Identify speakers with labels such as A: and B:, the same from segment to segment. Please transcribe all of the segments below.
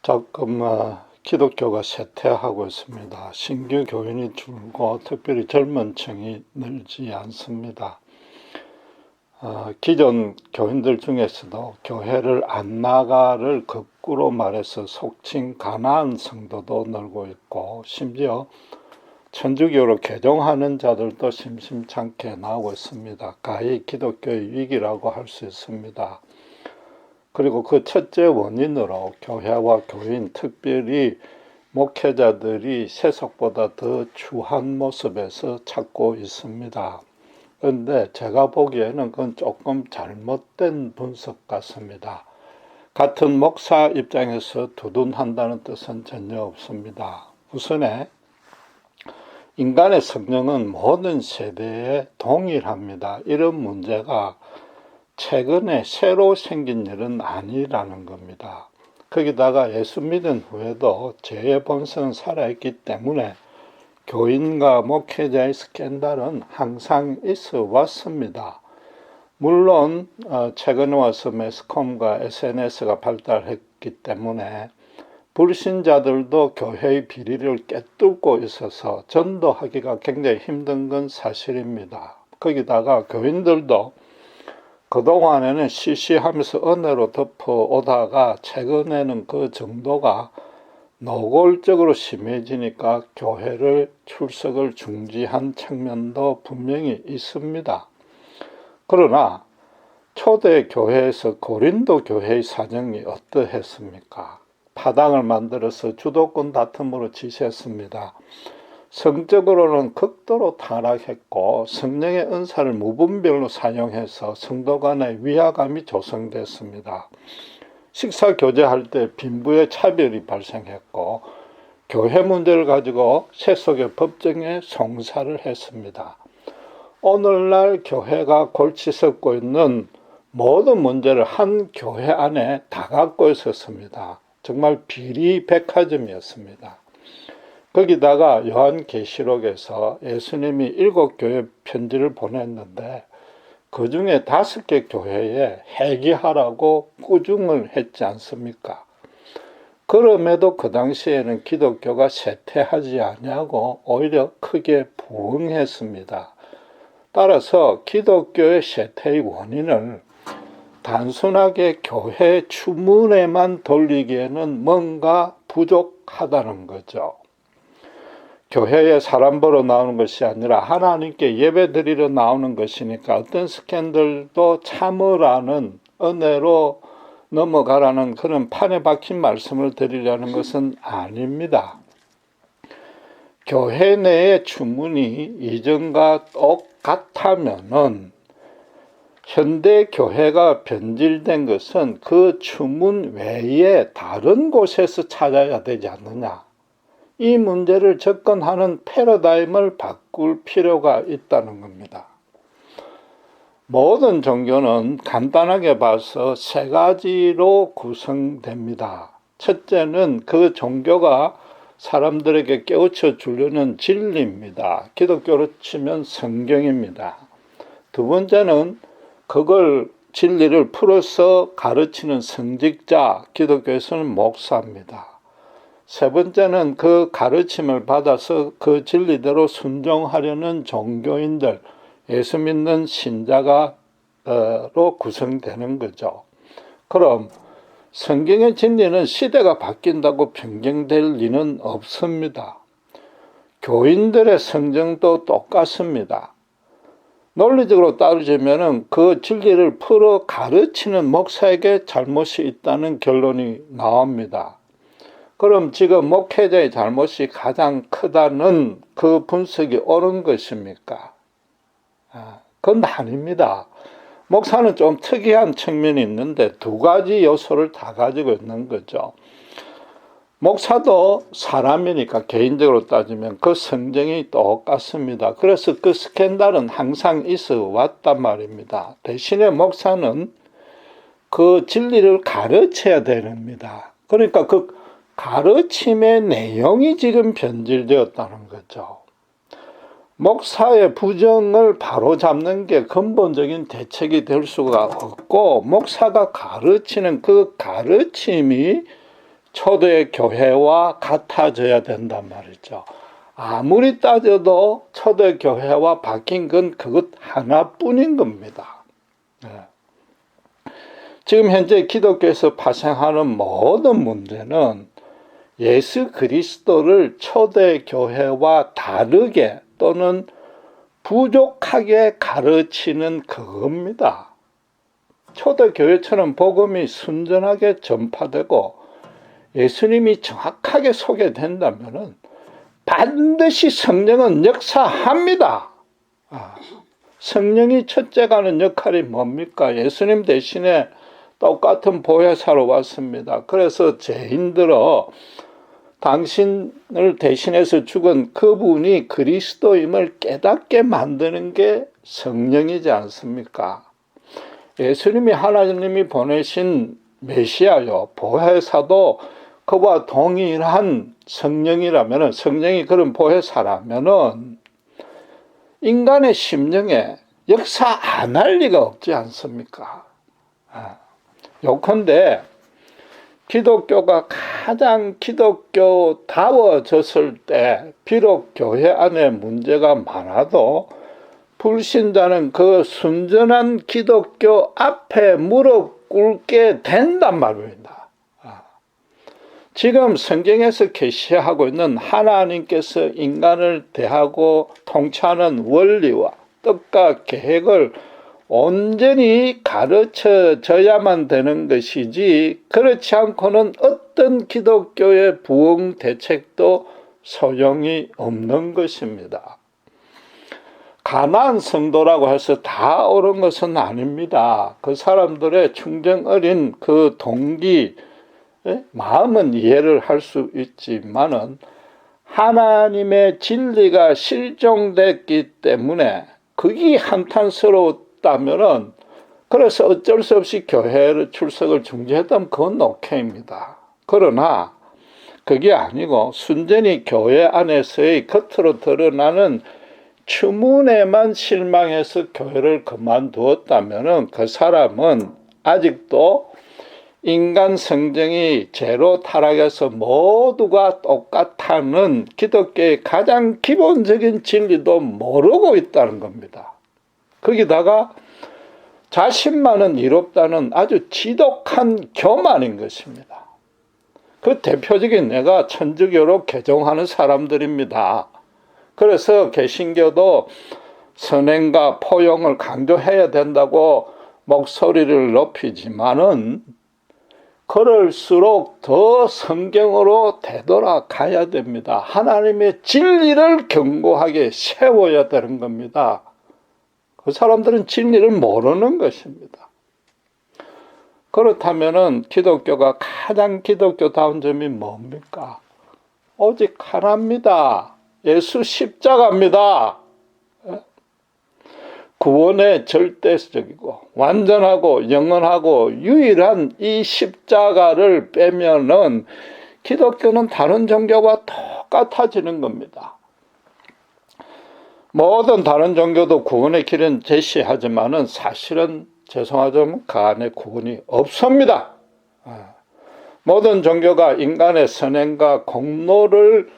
A: 조금 기독교가 쇠퇴하고 있습니다. 신규 교인이 줄고 특별히 젊은 층이 늘지 않습니다. 기존 교인들 중에서도 교회를 안 나가를 거꾸로 말해서 속칭 가난한 성도도 늘고 있고, 심지어 천주교로 개종하는 자들도 심심찮게 나오고 있습니다. 가히 기독교의 위기라고 할 수 있습니다. 그리고 그 첫째 원인으로 교회와 교인, 특별히 목회자들이 세속보다 더 추한 모습에서 찾고 있습니다. 그런데 제가 보기에는 그건 조금 잘못된 분석 같습니다. 같은 목사 입장에서 두둔한다는 뜻은 전혀 없습니다. 우선에 인간의 성령은 모든 세대에 동일합니다. 이런 문제가 최근에 새로 생긴 일은 아니라는 겁니다. 거기다가 예수 믿은 후에도 죄의 본성은 살아있기 때문에 교인과 목회자의 스캔들은 항상 있어 왔습니다. 물론 최근에 와서 매스컴과 SNS가 발달했기 때문에 불신자들도 교회의 비리를 꿰뚫고 있어서 전도하기가 굉장히 힘든 건 사실입니다. 거기다가 교인들도 그동안에는 시시하면서 은혜로 덮어오다가 최근에는 그 정도가 노골적으로 심해지니까 교회를 출석을 중지한 측면도 분명히 있습니다. 그러나 초대 교회에서 고린도 교회의 사정이 어떠했습니까? 파당을 만들어서 주도권 다툼으로 지셨습니다. 성적으로는 극도로 타락했고 성령의 은사를 무분별로 사용해서 성도 간의 위화감이 조성됐습니다. 식사 교제할 때 빈부의 차별이 발생했고 교회 문제를 가지고 세속의 법정에 송사를 했습니다. 오늘날 교회가 골치 썩고 있는 모든 문제를 한 교회 안에 다 갖고 있었습니다. 정말 비리백화점이었습니다. 거기다가 요한계시록에서 예수님이 7교회 편지를 보냈는데 그 중에 5개 교회에 회개하라고 꾸중을 했지 않습니까? 그럼에도 그 당시에는 기독교가 쇠퇴하지 아니하고 오히려 크게 부흥했습니다. 따라서 기독교의 쇠퇴의 원인을 단순하게 교회 추문에만 돌리기에는 뭔가 부족하다는 거죠. 교회에 사람 보러 나오는 것이 아니라 하나님께 예배 드리러 나오는 것이니까 어떤 스캔들도 참으라는 은혜로 넘어가라는 그런 판에 박힌 말씀을 드리려는 것은 아닙니다. 교회 내의 추문이 이전과 똑같다면은 현대 교회가 변질된 것은 그 추문 외에 다른 곳에서 찾아야 되지 않느냐. 이 문제를 접근하는 패러다임을 바꿀 필요가 있다는 겁니다. 모든 종교는 간단하게 봐서 3가지로 구성됩니다. 첫째는 그 종교가 사람들에게 깨우쳐 주려는 진리입니다. 기독교로 치면 성경입니다. 두 번째는 그걸 진리를 풀어서 가르치는 성직자, 기독교에서는 목사입니다. 세 번째는 그 가르침을 받아서 그 진리대로 순종하려는 종교인들, 예수 믿는 신자가로 구성되는 거죠. 그럼 성경의 진리는 시대가 바뀐다고 변경될 리는 없습니다. 교인들의 성정도 똑같습니다. 논리적으로 따르자면 그 진리를 풀어 가르치는 목사에게 잘못이 있다는 결론이 나옵니다. 그럼 지금 목회자의 잘못이 가장 크다는 그 분석이 옳은 것입니까? 그건 아닙니다. 목사는 좀 특이한 측면이 있는데 2가지 요소를 다 가지고 있는 거죠. 목사도 사람이니까 개인적으로 따지면 그 성정이 똑같습니다. 그래서 그 스캔들은 항상 있어 왔단 말입니다. 대신에 목사는 그 진리를 가르쳐야 됩니다. 그러니까 그 가르침의 내용이 지금 변질되었다는 거죠. 목사의 부정을 바로잡는 게 근본적인 대책이 될 수가 없고 목사가 가르치는 그 가르침이 초대 교회와 같아져야 된단 말이죠. 아무리 따져도 초대 교회와 바뀐 건 그것 하나뿐인 겁니다. 네. 지금 현재 기독교에서 발생하는 모든 문제는 예수 그리스도를 초대 교회와 다르게 또는 부족하게 가르치는 그겁니다. 초대 교회처럼 복음이 순전하게 전파되고 예수님이 정확하게 소개된다면 반드시 성령은 역사합니다. 성령이 첫째가 하는 역할이 뭡니까? 예수님 대신에 똑같은 보혜사로 왔습니다. 그래서 죄인들어 당신을 대신해서 죽은 그분이 그리스도임을 깨닫게 만드는 게 성령이지 않습니까? 예수님이 하나님이 보내신 메시아요, 보혜사도 그와 동일한 성령이라면, 성령이 그런 보혜사라면 인간의 심령에 역사 안 할 리가 없지 않습니까? 요컨대 기독교가 가장 기독교다워졌을 때 비록 교회 안에 문제가 많아도 불신자는 그 순전한 기독교 앞에 무릎 꿇게 된단 말입니다. 지금 성경에서 계시하고 있는 하나님께서 인간을 대하고 통치하는 원리와 뜻과 계획을 온전히 가르쳐져야만 되는 것이지 그렇지 않고는 어떤 기독교의 부흥 대책도 소용이 없는 것입니다. 가나안 성도라고 해서 다 옳은 것은 아닙니다. 그 사람들의 충정 어린 그 동기, 마음은 이해를 할 수 있지만은 하나님의 진리가 실종됐기 때문에 그게 한탄스러웠다면은 그래서 어쩔 수 없이 교회 출석을 중지했다면 그건 오케이입니다. 그러나 그게 아니고 순전히 교회 안에서의 겉으로 드러나는 추문에만 실망해서 교회를 그만두었다면은 그 사람은 아직도 인간 성정이 죄로 타락해서 모두가 똑같다는 기독교의 가장 기본적인 진리도 모르고 있다는 겁니다. 거기다가 자신만은 이롭다는 아주 지독한 교만인 것입니다. 그 대표적인 예가 천주교로 개종하는 사람들입니다. 그래서 개신교도 선행과 포용을 강조해야 된다고 목소리를 높이지만은 그럴수록 더 성경으로 되돌아가야 됩니다. 하나님의 진리를 견고하게 세워야 되는 겁니다. 그 사람들은 진리를 모르는 것입니다. 그렇다면은 기독교가 가장 기독교다운 점이 뭡니까? 오직 하나입니다. 예수 십자가입니다. 구원의 절대적이고 완전하고 영원하고 유일한 이 십자가를 빼면은 기독교는 다른 종교와 똑같아지는 겁니다. 모든 다른 종교도 구원의 길은 제시하지만은 사실은 죄송하지만 그 안에 구원이 없습니다. 모든 종교가 인간의 선행과 공로를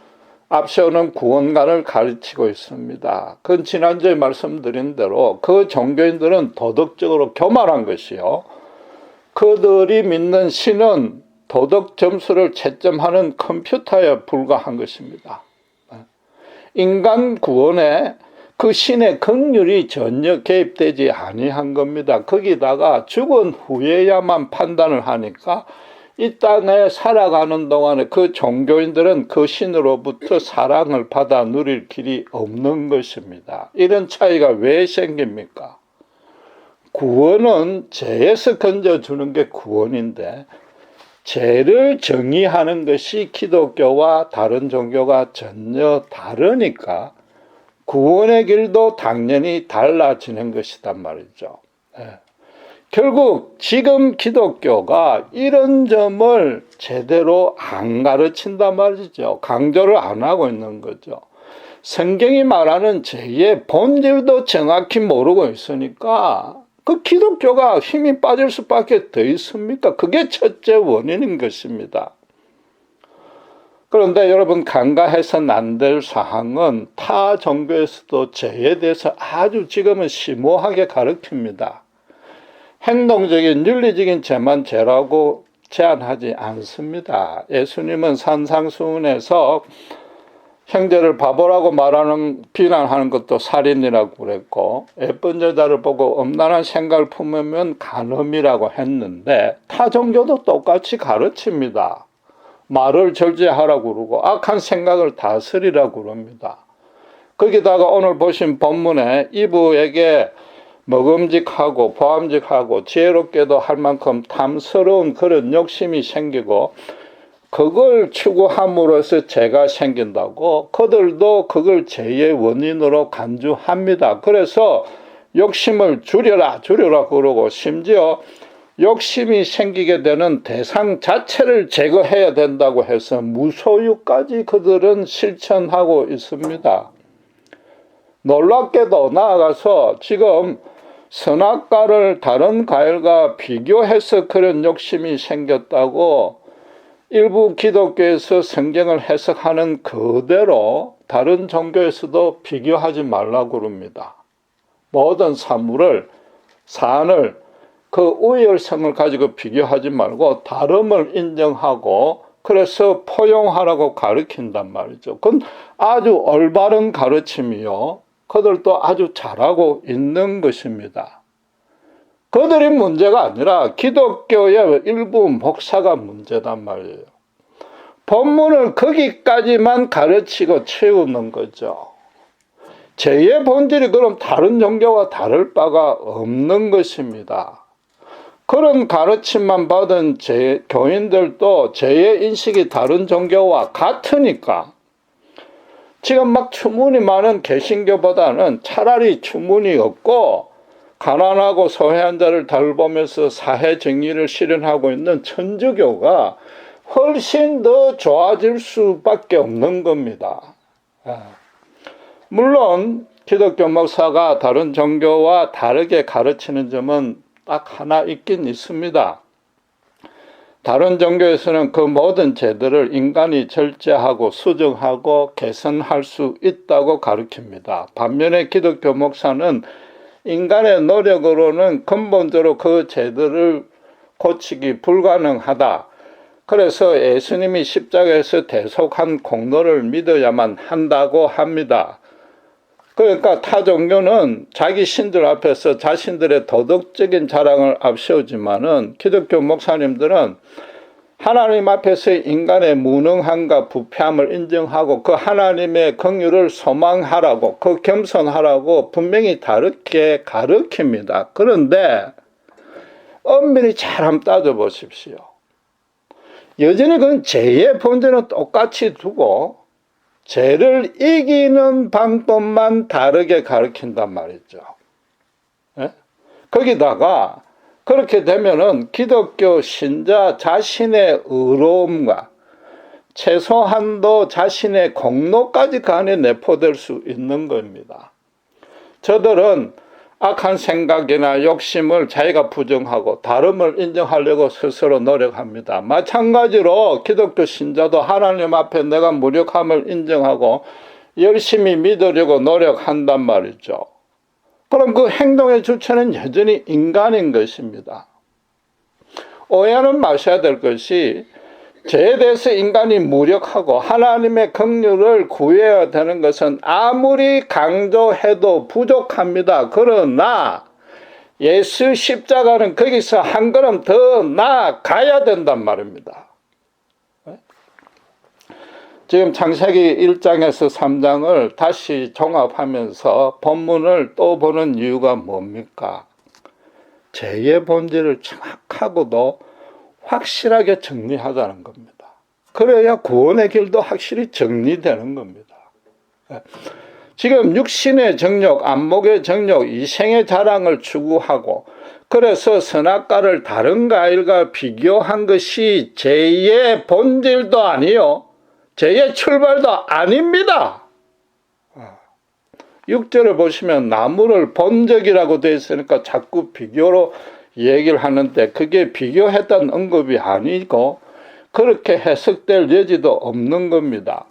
A: 앞세우는 구원관을 가르치고 있습니다. 그건 지난주에 말씀드린 대로 그 종교인들은 도덕적으로 교만한 것이요. 그들이 믿는 신은 도덕 점수를 채점하는 컴퓨터에 불과한 것입니다. 인간 구원에 그 신의 긍휼이 전혀 개입되지 아니한 겁니다. 거기다가 죽은 후에야만 판단을 하니까 이 땅에 살아가는 동안에 그 종교인들은 그 신으로부터 사랑을 받아 누릴 길이 없는 것입니다. 이런 차이가 왜 생깁니까? 구원은 죄에서 건져주는 게 구원인데 죄를 정의하는 것이 기독교와 다른 종교가 전혀 다르니까 구원의 길도 당연히 달라지는 것이단 말이죠. 결국 지금 기독교가 이런 점을 제대로 안 가르친단 말이죠. 강조를 안 하고 있는 거죠. 성경이 말하는 죄의 본질도 정확히 모르고 있으니까 그 기독교가 힘이 빠질 수밖에 더 있습니까? 그게 첫째 원인인 것입니다. 그런데 여러분 간과해서는 안 될 사항은 타 종교에서도 죄에 대해서 아주 지금은 심오하게 가르칩니다. 행동적인 윤리적인 죄만 죄라고 제한하지 않습니다. 예수님은 산상수훈에서 형제를 바보라고 말하는 비난하는 것도 살인이라고 그랬고 예쁜 여자를 보고 엄란한 생각을 품으면 간음이라고 했는데 타 종교도 똑같이 가르칩니다. 말을 절제하라고 그러고 악한 생각을 다스리라고 그럽니다. 거기다가 오늘 보신 본문에 이브에게 먹음직하고 보암직하고 지혜롭게도 할 만큼 탐스러운 그런 욕심이 생기고 그걸 추구함으로써 죄가 생긴다고 그들도 그걸 죄의 원인으로 간주합니다. 그래서 욕심을 줄여라 그러고 심지어 욕심이 생기게 되는 대상 자체를 제거해야 된다고 해서 무소유까지 그들은 실천하고 있습니다. 놀랍게도 나아가서 지금 선악과를 다른 과일과 비교해서 그런 욕심이 생겼다고 일부 기독교에서 성경을 해석하는 그대로 다른 종교에서도 비교하지 말라고 그럽니다. 모든 사물을, 사안을 그 우열성을 가지고 비교하지 말고 다름을 인정하고 그래서 포용하라고 가르친단 말이죠. 그건 아주 올바른 가르침이요. 그들도 아주 잘하고 있는 것입니다. 그들이 문제가 아니라 기독교의 일부 목사가 문제단 말이에요. 본문을 거기까지만 가르치고 채우는 거죠. 죄의 본질이 그럼 다른 종교와 다를 바가 없는 것입니다. 그런 가르침만 받은 교인들도 죄의 인식이 다른 종교와 같으니까 지금 막 추문이 많은 개신교보다는 차라리 추문이 없고 가난하고 소외한 자를 돌보면서 사회 정의를 실현하고 있는 천주교가 훨씬 더 좋아질 수밖에 없는 겁니다. 물론 기독교 목사가 다른 종교와 다르게 가르치는 점은 딱 하나 있긴 있습니다. 다른 종교에서는 그 모든 죄들을 인간이 절제하고 수정하고 개선할 수 있다고 가르칩니다. 반면에 기독교 목사는 인간의 노력으로는 근본적으로 그 죄들을 고치기 불가능하다. 그래서 예수님이 십자가에서 대속한 공로를 믿어야만 한다고 합니다. 그러니까 타 종교는 자기 신들 앞에서 자신들의 도덕적인 자랑을 앞세우지만은 기독교 목사님들은 하나님 앞에서 인간의 무능함과 부패함을 인정하고 그 하나님의 긍휼을 소망하라고 그 겸손하라고 분명히 다르게 가르칩니다. 그런데 엄밀히 잘 한번 따져보십시오. 여전히 그건 죄의 본질은 똑같이 두고 죄를 이기는 방법만 다르게 가르친단 말이죠. 예? 거기다가 그렇게 되면은 기독교 신자 자신의 의로움과 최소한도 자신의 공로까지 그 안에 내포될 수 있는 겁니다. 저들은 악한 생각이나 욕심을 자기가 부정하고 다름을 인정하려고 스스로 노력합니다. 마찬가지로 기독교 신자도 하나님 앞에 내가 무력함을 인정하고 열심히 믿으려고 노력한단 말이죠. 그럼 그 행동의 주체는 여전히 인간인 것입니다. 오해는 마셔야 될 것이 죄에 대해서 인간이 무력하고 하나님의 긍휼을 구해야 되는 것은 아무리 강조해도 부족합니다. 그러나 예수 십자가는 거기서 한 걸음 더 나아가야 된단 말입니다. 지금 창세기 1장에서 3장을 다시 종합하면서 본문을 또 보는 이유가 뭡니까? 죄의 본질을 정확하고도 확실하게 정리하자는 겁니다. 그래야 구원의 길도 확실히 정리되는 겁니다. 지금 육신의 정욕, 안목의 정욕, 이생의 자랑을 추구하고 그래서 선악과를 다른 과일과 비교한 것이 죄의 본질도 아니요 죄의 출발도 아닙니다. 6절을 보시면 나무를 본적이라고 되어 있으니까 자꾸 비교로 얘기를 하는데 그게 비교했던 언급이 아니고 그렇게 해석될 여지도 없는 겁니다.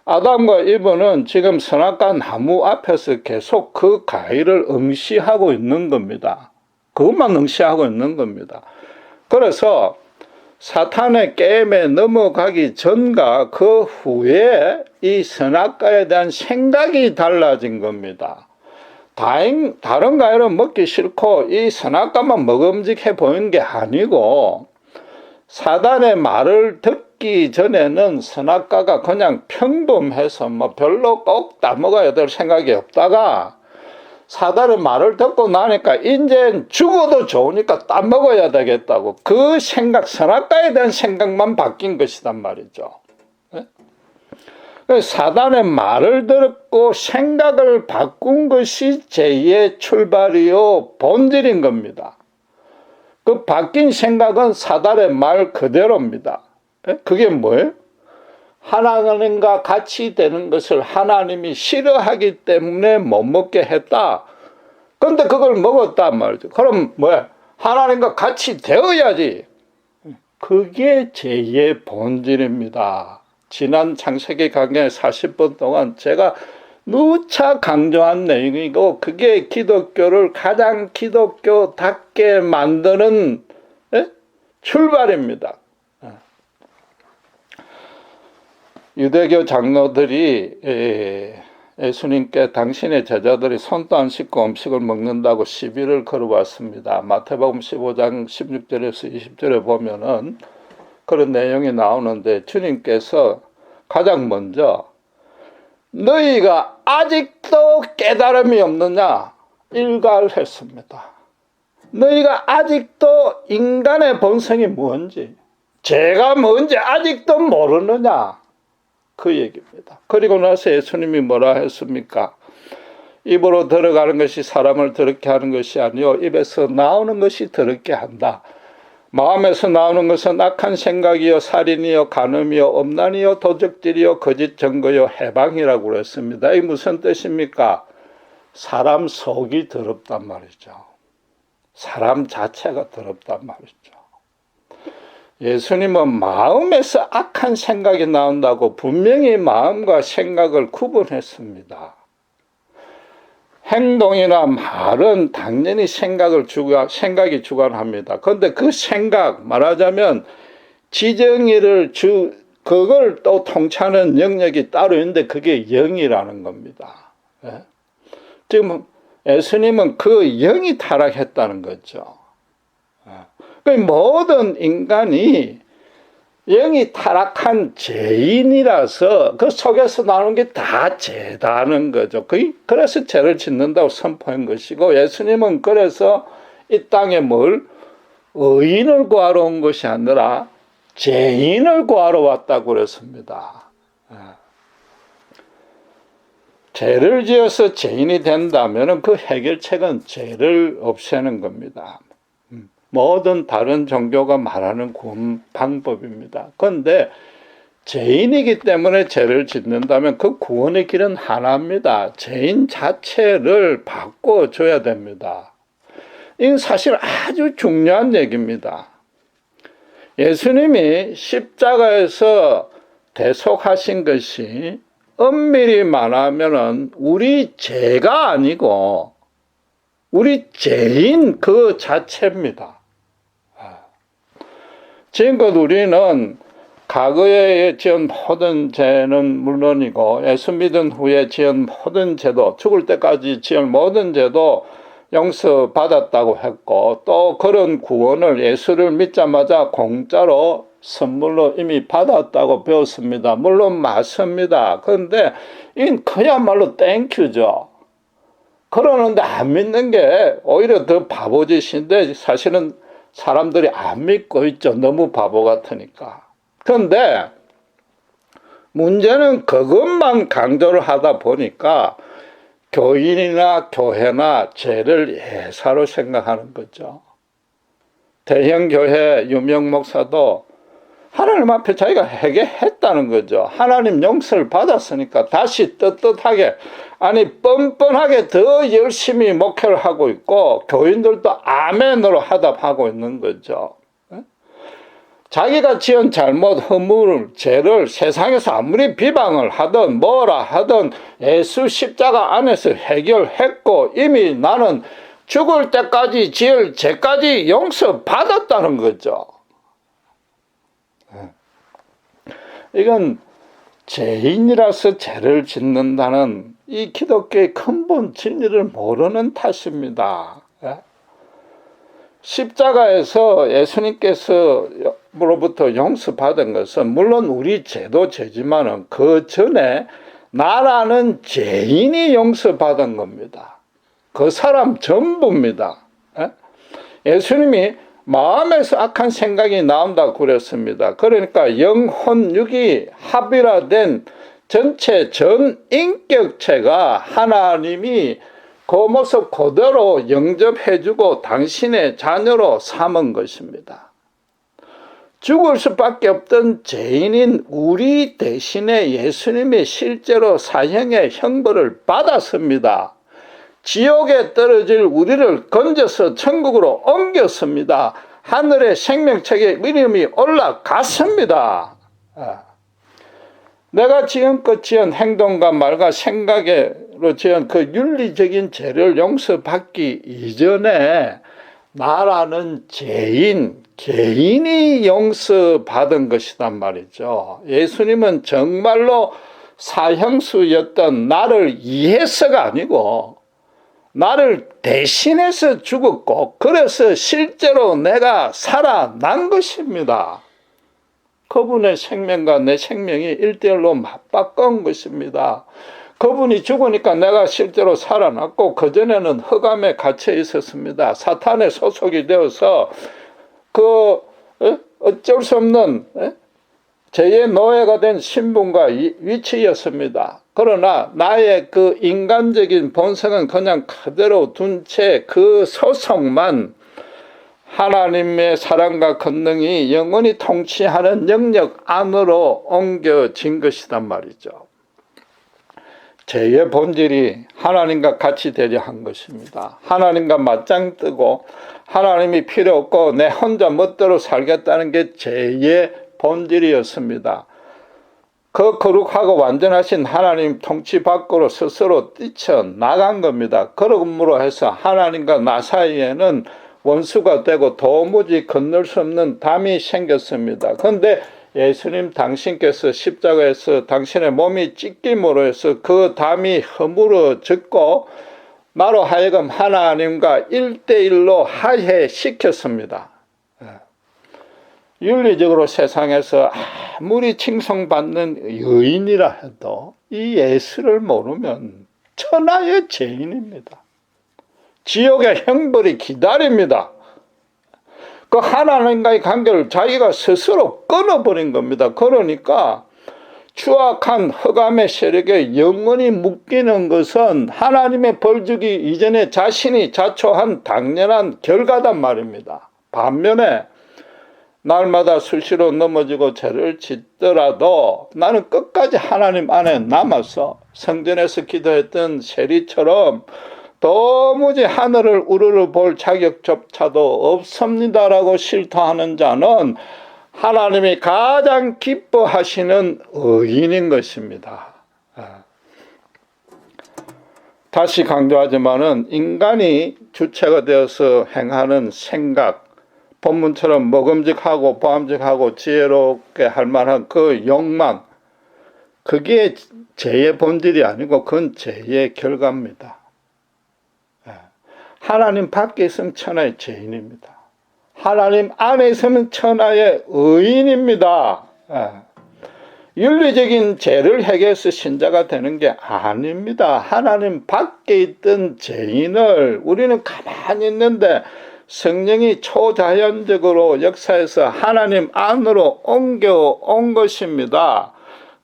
A: 아담과 이브는 지금 선악과 나무 앞에서 계속 그 과일을 응시하고 있는 겁니다. 그것만 응시하고 있는 겁니다. 그래서 사탄의 게임에 넘어가기 전과 그 후에 이 선악과에 대한 생각이 달라진 겁니다. 다른 과일은 먹기 싫고 이 선악과만 먹음직해 보이는 게 아니고, 사단의 말을 듣기 전에는 선악과가 그냥 평범해서 뭐 별로 꼭 따먹어야 될 생각이 없다가, 사단의 말을 듣고 나니까 이제 죽어도 좋으니까 따먹어야 되겠다고 그 생각, 선악과에 대한 생각만 바뀐 것이단 말이죠. 사단의 말을 듣고 생각을 바꾼 것이 죄의 출발이요 본질인 겁니다. 그 바뀐 생각은 사단의 말 그대로입니다. 그게 뭐예요? 하나님과 같이 되는 것을 하나님이 싫어하기 때문에 못 먹게 했다. 그런데 그걸 먹었단 말이죠. 그럼 뭐야? 하나님과 같이 되어야지. 그게 죄의 본질입니다. 지난 창세기 강의 40분 동안 제가 누차 강조한 내용이고, 그게 기독교를 가장 기독교답게 만드는 출발입니다. 유대교 장로들이 예수님께 당신의 제자들이 손도 안 씻고 음식을 먹는다고 시비를 걸어왔습니다. 마태복음 15장 16절에서 20절에 보면은 그런 내용이 나오는데, 주님께서 가장 먼저 너희가 아직도 깨달음이 없느냐 일갈했습니다. 너희가 아직도 인간의 본성이 뭔지, 죄가 뭔지 아직도 모르느냐, 그 얘기입니다. 그리고 나서 예수님이 뭐라 했습니까? 입으로 들어가는 것이 사람을 더럽게 하는 것이 아니요 입에서 나오는 것이 더럽게 한다. 마음에서 나오는 것은 악한 생각이요 살인이요 간음이요 음란이요 도적질이요 거짓 증거요 해방이라고 그랬습니다. 이게 무슨 뜻입니까? 사람 속이 더럽단 말이죠. 사람 자체가 더럽단 말이죠. 예수님은 마음에서 악한 생각이 나온다고 분명히 마음과 생각을 구분했습니다. 행동이나 말은 당연히 생각이 주관합니다. 그런데 그 생각, 말하자면 그걸 또 통치하는 영역이 따로 있는데 그게 영이라는 겁니다. 지금 예수님은 그 영이 타락했다는 거죠. 그 모든 인간이 영이 타락한 죄인이라서 그 속에서 나오는 게 다 죄다는 거죠. 그래서 죄를 짓는다고 선포한 것이고, 예수님은 그래서 이 땅에 의인을 구하러 온 것이 아니라 죄인을 구하러 왔다고 그랬습니다. 죄를 지어서 죄인이 된다면 그 해결책은 죄를 없애는 겁니다. 모든 다른 종교가 말하는 구원 방법입니다. 그런데 죄인이기 때문에 죄를 짓는다면 그 구원의 길은 하나입니다. 죄인 자체를 바꿔줘야 됩니다. 이건 사실 아주 중요한 얘기입니다. 예수님이 십자가에서 대속하신 것이 엄밀히 말하면 우리 죄가 아니고 우리 죄인 그 자체입니다. 지금껏 우리는 과거에 지은 모든 죄는 물론이고 예수 믿은 후에 지은 모든 죄도, 죽을 때까지 지은 모든 죄도 용서받았다고 했고, 또 그런 구원을 예수를 믿자마자 공짜로 선물로 이미 받았다고 배웠습니다. 물론 맞습니다. 그런데 이건 그야말로 땡큐죠. 그러는데 안 믿는 게 오히려 더 바보짓인데, 사실은 사람들이 안 믿고 있죠. 너무 바보 같으니까. 그런데 문제는 그것만 강조를 하다 보니까 교인이나 교회나 죄를 예사로 생각하는 거죠. 대형 교회 유명 목사도 하나님 앞에 자기가 회개했다는 거죠. 하나님 용서를 받았으니까 다시 떳떳하게, 아니 뻔뻔하게 더 열심히 목회를 하고 있고, 교인들도 아멘으로 화답하고 있는 거죠. 자기가 지은 잘못, 허물, 죄를 세상에서 아무리 비방을 하든 뭐라 하든 예수 십자가 안에서 해결했고 이미 나는 죽을 때까지 지을 죄까지 용서받았다는 거죠. 이건 죄인이라서 죄를 짓는다는 이 기독교의 근본 진리를 모르는 탓입니다. 십자가에서 예수님께서로부터 용서받은 것은 물론 우리 죄도 죄지만은 그 전에 나라는 죄인이 용서받은 겁니다. 그 사람 전부입니다. 예수님이 마음에서 악한 생각이 나온다고 그랬습니다. 그러니까 영혼 육이 합일화된 전체 전 인격체가 하나님이 그 모습 그대로 영접해주고 당신의 자녀로 삼은 것입니다. 죽을 수밖에 없던 죄인인 우리 대신에 예수님이 실제로 사형의 형벌을 받았습니다. 지옥에 떨어질 우리를 건져서 천국으로 옮겼습니다. 하늘의 생명책에 이름이 올라갔습니다. 내가 지금껏 지은 행동과 말과 생각으로 지은 그 윤리적인 죄를 용서받기 이전에 나라는 죄인, 개인이 용서받은 것이란 말이죠. 예수님은 정말로 사형수였던 나를 이해서가 아니고 나를 대신해서 죽었고 그래서 실제로 내가 살아난 것입니다. 그분의 생명과 내 생명이 1대1로 맞바꾼 것입니다. 그분이 죽으니까 내가 실제로 살아났고 그전에는 흑암에 갇혀 있었습니다. 사탄의 소속이 되어서 어쩔 수 없는 죄의 노예가 된 신분과 위치였습니다. 그러나 나의 그 인간적인 본성은 그냥 그대로 둔 채 그 소속만 하나님의 사랑과 권능이 영원히 통치하는 영역 안으로 옮겨진 것이란 말이죠. 죄의 본질이 하나님과 같이 되려 한 것입니다. 하나님과 맞짱 뜨고 하나님이 필요 없고 내 혼자 멋대로 살겠다는 게 죄의 본질이었습니다. 그 거룩하고 완전하신 하나님 통치 밖으로 스스로 뛰쳐나간 겁니다. 그러므로 해서 하나님과 나 사이에는 원수가 되고 도무지 건널 수 없는 담이 생겼습니다. 그런데 예수님 당신께서 십자가에서 당신의 몸이 찢김으로 해서 그 담이 허물어졌고 나로 하여금 하나님과 1대1로 화해시켰습니다. 윤리적으로 세상에서 아무리 칭송받는 여인이라 해도 이 예수를 모르면 천하의 죄인입니다. 지옥의 형벌이 기다립니다. 그 하나님과의 관계를 자기가 스스로 끊어버린 겁니다. 그러니까 추악한 흑암의 세력에 영원히 묶이는 것은 하나님의 벌주기 이전에 자신이 자초한 당연한 결과단 말입니다. 반면에 날마다 수시로 넘어지고 죄를 짓더라도 나는 끝까지 하나님 안에 남아서 성전에서 기도했던 세리처럼 도무지 하늘을 우러러 볼 자격조차도 없습니다라고 실토하는 자는 하나님이 가장 기뻐하시는 의인인 것입니다. 다시 강조하지만은 인간이 주체가 되어서 행하는 생각, 본문처럼 먹음직하고 보암직하고 지혜롭게 할 만한 그 욕망, 그게 죄의 본질이 아니고 그건 죄의 결과입니다. 하나님 밖에 있으면 천하의 죄인입니다. 하나님 안에 있으면 천하의 의인입니다. 윤리적인 죄를 해결해서 신자가 되는 게 아닙니다. 하나님 밖에 있던 죄인을 우리는 가만히 있는데 성령이 초자연적으로 역사해서 하나님 안으로 옮겨온 것입니다.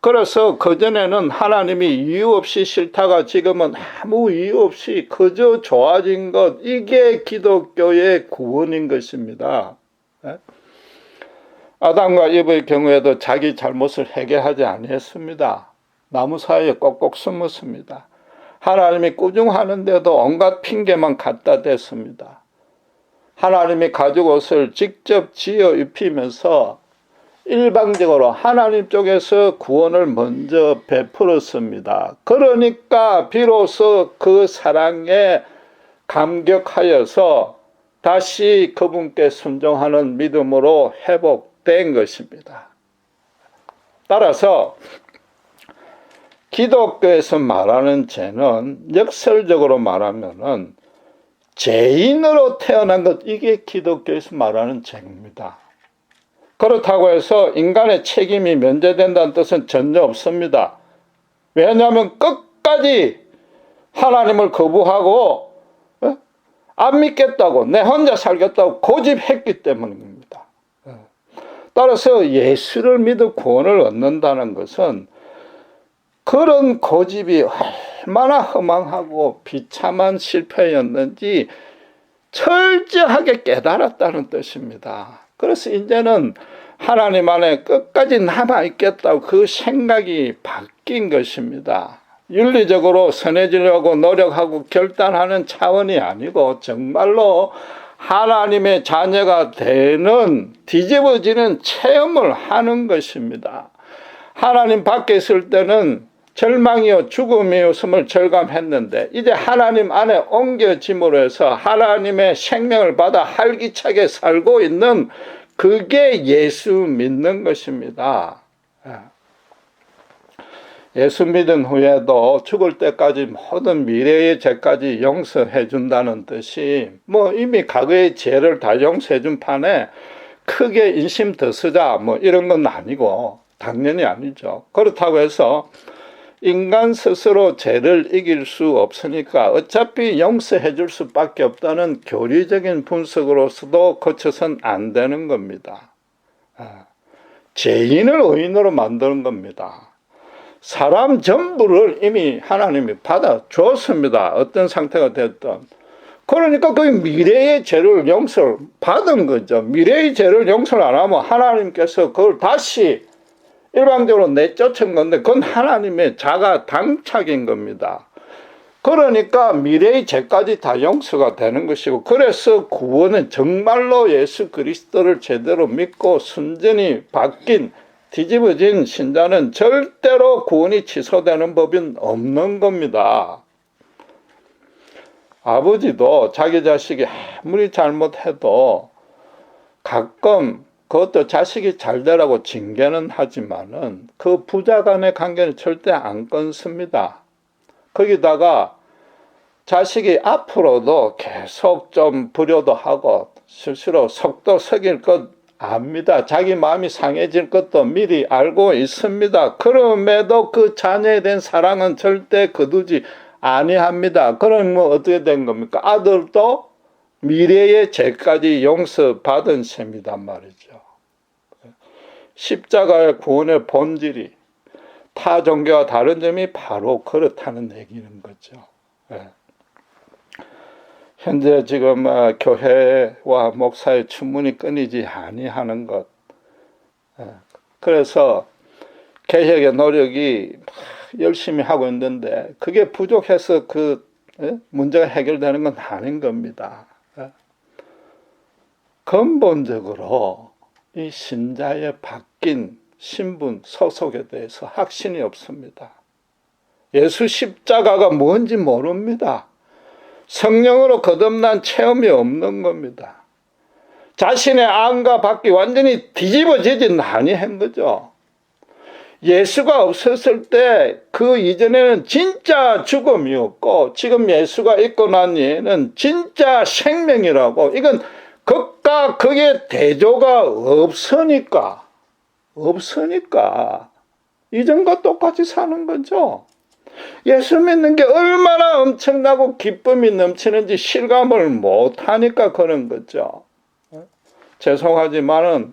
A: 그래서 그전에는 하나님이 이유 없이 싫다가 지금은 아무 이유 없이 그저 좋아진 것, 이게 기독교의 구원인 것입니다. 아담과 이브의 경우에도 자기 잘못을 해결하지 아니했습니다. 나무 사이에 꼭꼭 숨었습니다. 하나님이 꾸중하는데도 온갖 핑계만 갖다 댔습니다. 하나님이 가죽 옷을 직접 지어 입히면서 일방적으로 하나님 쪽에서 구원을 먼저 베풀었습니다. 그러니까 비로소 그 사랑에 감격하여서 다시 그분께 순종하는 믿음으로 회복된 것입니다. 따라서 기독교에서 말하는 죄는 역설적으로 말하면은 죄인으로 태어난 것, 이게 기독교에서 말하는 죄입니다. 그렇다고 해서 인간의 책임이 면제된다는 뜻은 전혀 없습니다. 왜냐하면 끝까지 하나님을 거부하고 안 믿겠다고, 내 혼자 살겠다고 고집했기 때문입니다. 따라서 예수를 믿어 구원을 얻는다는 것은 그런 고집이 얼마나 허망하고 비참한 실패였는지 철저하게 깨달았다는 뜻입니다. 그래서 이제는 하나님 안에 끝까지 남아있겠다고 그 생각이 바뀐 것입니다. 윤리적으로 선해지려고 노력하고 결단하는 차원이 아니고 정말로 하나님의 자녀가 되는, 뒤집어지는 체험을 하는 것입니다. 하나님 밖에 있을 때는 절망이요 죽음이었음을 절감했는데 이제 하나님 안에 옮겨짐으로 해서 하나님의 생명을 받아 활기차게 살고 있는, 그게 예수 믿는 것입니다. 예수 믿은 후에도 죽을 때까지 모든 미래의 죄까지 용서해 준다는 뜻이 이미 과거의 죄를 다 용서해 준 판에 크게 인심 더 쓰자 이런 건 아니고 당연히 아니죠. 그렇다고 해서 인간 스스로 죄를 이길 수 없으니까 어차피 용서해 줄 수밖에 없다는 교리적인 분석으로서도 거쳐선 안 되는 겁니다. 죄인을 의인으로 만드는 겁니다. 사람 전부를 이미 하나님이 받아줬습니다. 어떤 상태가 됐든. 그러니까 그 미래의 죄를 용서를 받은 거죠. 미래의 죄를 용서를 안 하면 하나님께서 그걸 다시 일방적으로 내쫓은 건데 그건 하나님의 자가 당착인 겁니다. 그러니까 미래의 죄까지 다 용서가 되는 것이고, 그래서 구원은 정말로 예수 그리스도를 제대로 믿고 순전히 바뀐, 뒤집어진 신자는 절대로 구원이 취소되는 법은 없는 겁니다. 아버지도 자기 자식이 아무리 잘못해도 가끔 그것도 자식이 잘 되라고 징계는 하지만은 그 부자 간의 관계는 절대 안 끊습니다. 거기다가 자식이 앞으로도 계속 좀 불효도 하고 실수로 속도 썩일 것 압니다. 자기 마음이 상해질 것도 미리 알고 있습니다. 그럼에도 그 자녀에 대한 사랑은 절대 거두지 아니합니다. 그럼 어떻게 된 겁니까? 아들도 미래의 죄까지 용서받은 셈이단 말이죠. 십자가의 구원의 본질이 타 종교와 다른 점이 바로 그렇다는 얘기는 거죠. 현재 지금 교회와 목사의 추문이 끊이지 아니하는 것. 그래서 개혁의 노력이 열심히 하고 있는데 그게 부족해서 그 문제가 해결되는 건 아닌 겁니다. 근본적으로 이 신자의 바뀐 신분, 소속에 대해서 확신이 없습니다. 예수 십자가가 뭔지 모릅니다. 성령으로 거듭난 체험이 없는 겁니다. 자신의 안과 밖이 완전히 뒤집어지진 아니한 거죠. 예수가 없었을 때 그 이전에는 진짜 죽음이었고 지금 예수가 있고 난 뒤에는 진짜 생명이라고, 이건 극과 극의 대조가 없으니까 이전과 똑같이 사는 거죠. 예수 믿는 게 얼마나 엄청나고 기쁨이 넘치는지 실감을 못하니까 그런 거죠. 죄송하지만은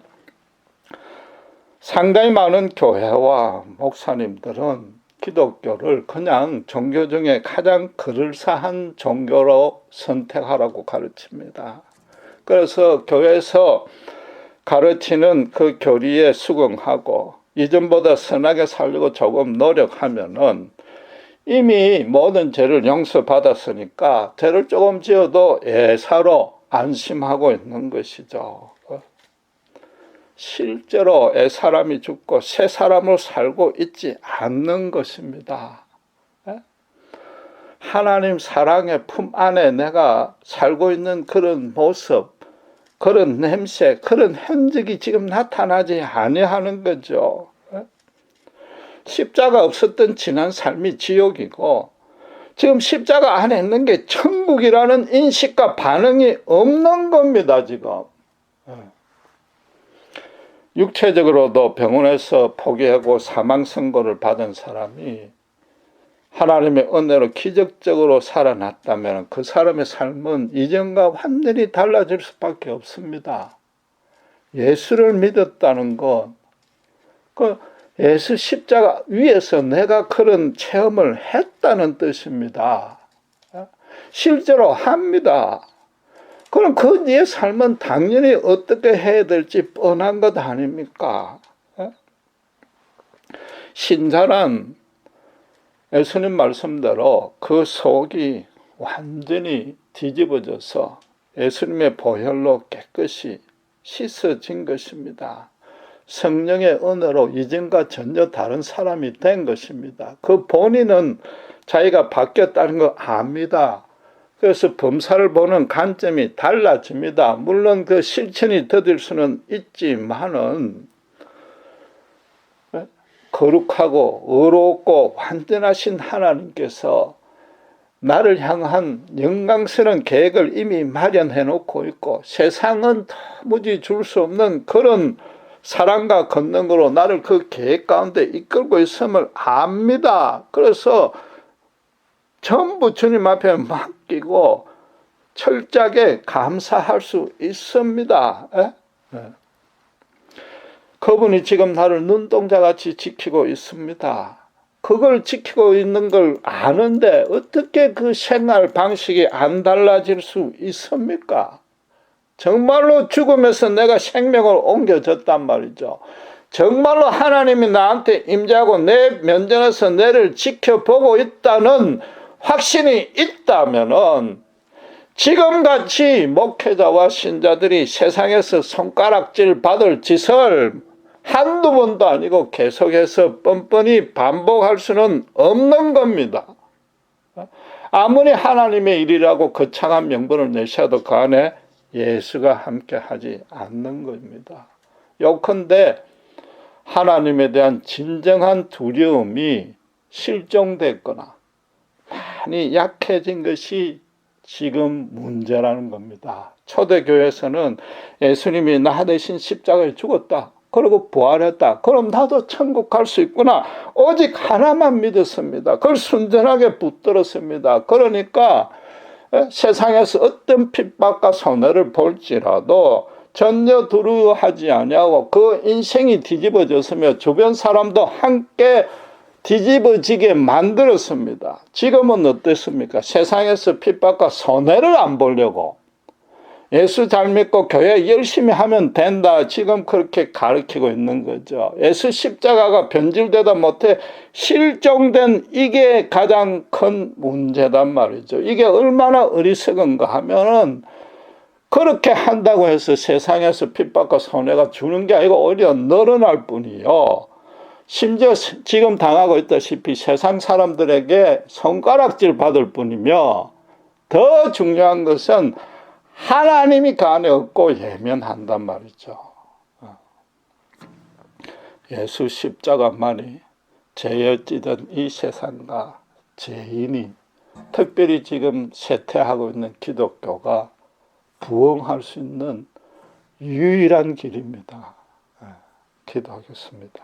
A: 상당히 많은 교회와 목사님들은 기독교를 그냥 종교 중에 가장 그럴싸한 종교로 선택하라고 가르칩니다. 그래서 교회에서 가르치는 그 교리에 수긍하고 이전보다 선하게 살려고 조금 노력하면은 이미 모든 죄를 용서받았으니까 죄를 조금 지어도 예사로 안심하고 있는 것이죠. 실제로 옛사람이 죽고 새 사람으로 살고 있지 않는 것입니다. 하나님 사랑의 품 안에 내가 살고 있는 그런 모습, 그런 냄새, 그런 흔적이 지금 나타나지 아니하는 거죠. 십자가 없었던 지난 삶이 지옥이고 지금 십자가 안에 있는 게 천국이라는 인식과 반응이 없는 겁니다. 지금 육체적으로도 병원에서 포기하고 사망 선고를 받은 사람이 하나님의 은혜로 기적적으로 살아났다면 그 사람의 삶은 이전과 완전히 달라질 수밖에 없습니다. 예수를 믿었다는 건 그 예수 십자가 위에서 내가 그런 체험을 했다는 뜻입니다. 실제로 합니다. 그럼 그 뒤의 삶은 당연히 어떻게 해야 될지 뻔한 것 아닙니까? 신자는 예수님 말씀대로 그 속이 완전히 뒤집어져서 예수님의 보혈로 깨끗이 씻어진 것입니다. 성령의 은혜로 이전과 전혀 다른 사람이 된 것입니다. 그 본인은 자기가 바뀌었다는 거 압니다. 그래서 범사를 보는 관점이 달라집니다. 물론 그 실천이 더딜 수는 있지만은 거룩하고 의롭고 완전하신 하나님께서 나를 향한 영광스러운 계획을 이미 마련해 놓고 있고 세상은 도무지 줄 수 없는 그런 사랑과 권능으로 나를 그 계획 가운데 이끌고 있음을 압니다. 그래서 전부 주님 앞에 맡기고 철저하게 감사할 수 있습니다. 그분이 지금 나를 눈동자같이 지키고 있습니다. 그걸 지키고 있는 걸 아는데 어떻게 그 생활 방식이 안 달라질 수 있습니까? 정말로 죽음에서 내가 생명을 옮겨졌단 말이죠. 정말로 하나님이 나한테 임재하고 내 면전에서 내를 지켜보고 있다는 확신이 있다면은 지금같이 목회자와 신자들이 세상에서 손가락질 받을 짓을 한두 번도 아니고 계속해서 뻔뻔히 반복할 수는 없는 겁니다. 아무리 하나님의 일이라고 거창한 명분을 내셔도 그 안에 예수가 함께 하지 않는 겁니다. 요컨대 하나님에 대한 진정한 두려움이 실종됐거나 많이 약해진 것이 지금 문제라는 겁니다. 초대교회에서는 예수님이 나 대신 십자가에 죽었다. 그리고 부활했다. 그럼 나도 천국 갈 수 있구나. 오직 하나만 믿었습니다. 그걸 순전하게 붙들었습니다. 그러니까 세상에서 어떤 핍박과 손해를 볼지라도 전혀 두려워하지 아니하고 그 인생이 뒤집어졌으며 주변 사람도 함께 뒤집어지게 만들었습니다. 지금은 어떻습니까? 세상에서 핍박과 손해를 안 보려고 예수 잘 믿고 교회 열심히 하면 된다. 지금 그렇게 가르치고 있는 거죠. 예수 십자가가 변질되다 못해 실종된 이게 가장 큰 문제단 말이죠. 이게 얼마나 어리석은가 하면은 그렇게 한다고 해서 세상에서 핍박과 손해가 주는 게 아니고 오히려 늘어날 뿐이요. 심지어 지금 당하고 있다시피 세상 사람들에게 손가락질 받을 뿐이며 더 중요한 것은 하나님이 그 안에 없고 예면한단 말이죠. 예수 십자가만이 죄였지던 이 세상과 죄인이 특별히 지금 쇠퇴하고 있는 기독교가 부흥할 수 있는 유일한 길입니다. 기도하겠습니다.